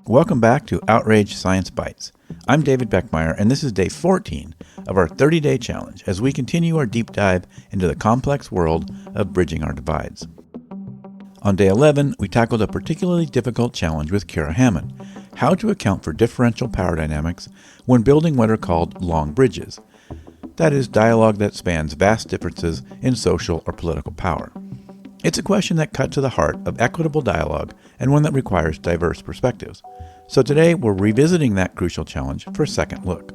Welcome back to Outrage Science Bites. I'm David Beckmeyer, and this is day 14 of our 30-day challenge as we continue our deep dive into the complex world of bridging our divides. On day 11, we tackled a particularly difficult challenge with Kira Hamman, how to account for differential power dynamics when building what are called long bridges. That is, dialogue that spans vast differences in social or political power. It's a question that cut to the heart of equitable dialogue and one that requires diverse perspectives. So today we're revisiting that crucial challenge for a second look.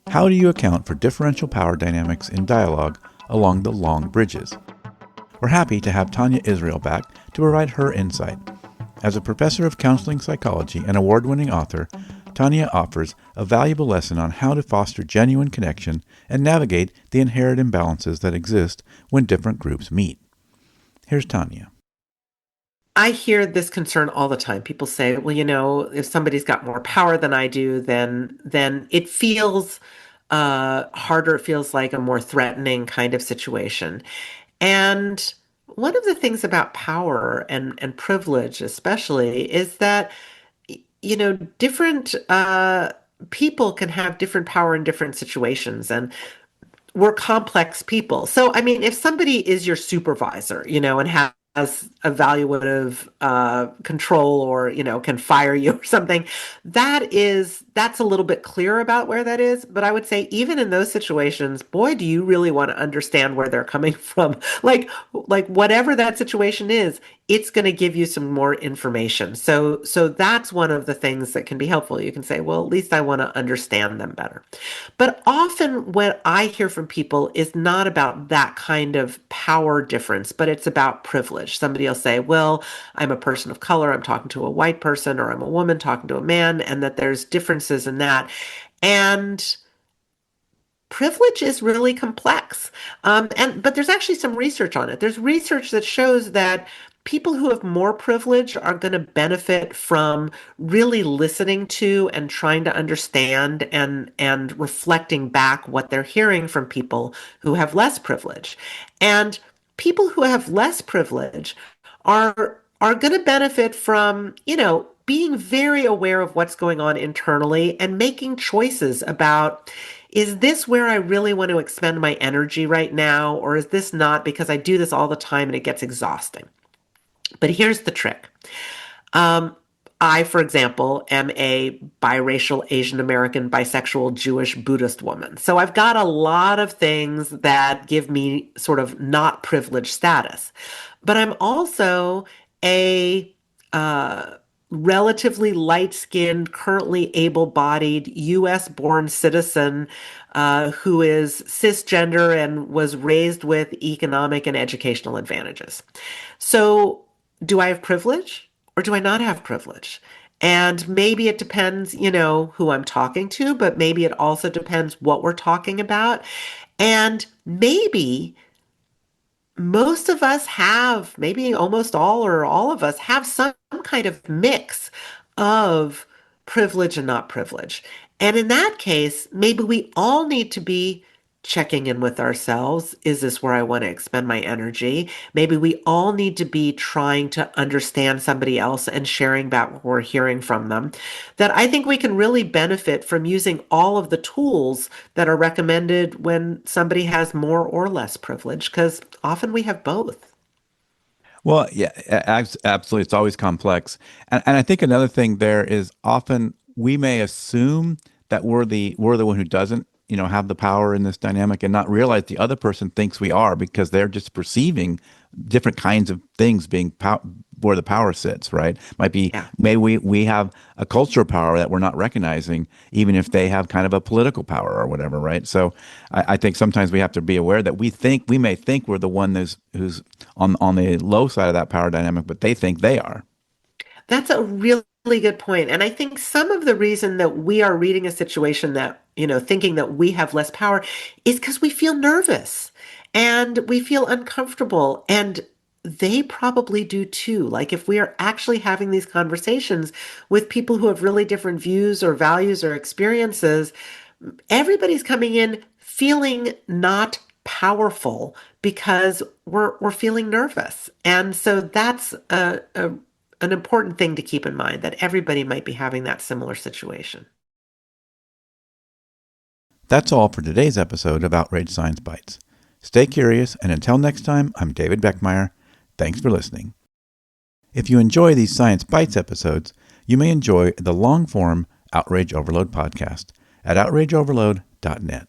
How do you account for differential power dynamics in dialogue along the long bridges? We're happy to have Tania Israel back to provide her insight. As a professor of counseling psychology and award-winning author, Tania offers a valuable lesson on how to foster genuine connection and navigate the inherent imbalances that exist when different groups meet. Here's Tania. I hear this concern all the time. People say, well, if somebody's got more power than I do, then it feels harder. It feels like a more threatening kind of situation. And one of the things about power and privilege, especially, is that different people can have different power in different situations, and we're complex people. So, I mean, if somebody is your supervisor, and has evaluative control, or can fire you or something, that's a little bit clearer about where that is. But I would say even in those situations, boy, do you really want to understand where they're coming from. Like whatever that situation is, it's going to give you some more information. So that's one of the things that can be helpful. You can say, well, at least I want to understand them better. But often what I hear from people is not about that kind of power difference, but it's about privilege. Somebody will say, well, I'm a person of color, I'm talking to a white person, or I'm a woman talking to a man, and that there's differences in that. And privilege is really complex. But there's actually some research on it. There's research that shows that people who have more privilege are going to benefit from really listening to and trying to understand and reflecting back what they're hearing from people who have less privilege. And people who have less privilege are going to benefit from, being very aware of what's going on internally and making choices about, is this where I really want to expend my energy right now? Or is this not, because I do this all the time and it gets exhausting? But here's the trick. Um, I, for example, am a biracial Asian American, bisexual, Jewish, Buddhist woman. So I've got a lot of things that give me sort of not privileged status. But I'm also a relatively light-skinned, currently able-bodied, US-born citizen who is cisgender and was raised with economic and educational advantages. So do I have privilege or do I not have privilege? And maybe it depends, who I'm talking to, but maybe it also depends what we're talking about. And maybe most of us have, maybe almost all or all of us have some kind of mix of privilege and not privilege. And in that case, maybe we all need to be checking in with ourselves. Is this where I want to expend my energy? Maybe we all need to be trying to understand somebody else and sharing about what we're hearing from them. That I think we can really benefit from using all of the tools that are recommended when somebody has more or less privilege, because often we have both. Well, yeah, absolutely. It's always complex. And I think another thing there is often we may assume that we're the one who doesn't, have the power in this dynamic and not realize the other person thinks we are because they're just perceiving different kinds of things being where the power sits, right? Might be Yeah. maybe we have a cultural power that we're not recognizing, even if they have kind of a political power or whatever, right? So I think sometimes we have to be aware that we may think we're the one who's on the low side of that power dynamic, but they think they are. That's a really good point. And I think some of the reason that we are reading a situation that, thinking that we have less power is because we feel nervous and we feel uncomfortable. And they probably do too. Like if we are actually having these conversations with people who have really different views or values or experiences, everybody's coming in feeling not powerful because we're feeling nervous. And so that's an important thing to keep in mind, that everybody might be having that similar situation. That's all for today's episode of Outrage Science Bites. Stay curious, and until next time, I'm David Beckmeyer. Thanks for listening. If you enjoy these Science Bites episodes, you may enjoy the long-form Outrage Overload podcast at outrageoverload.net.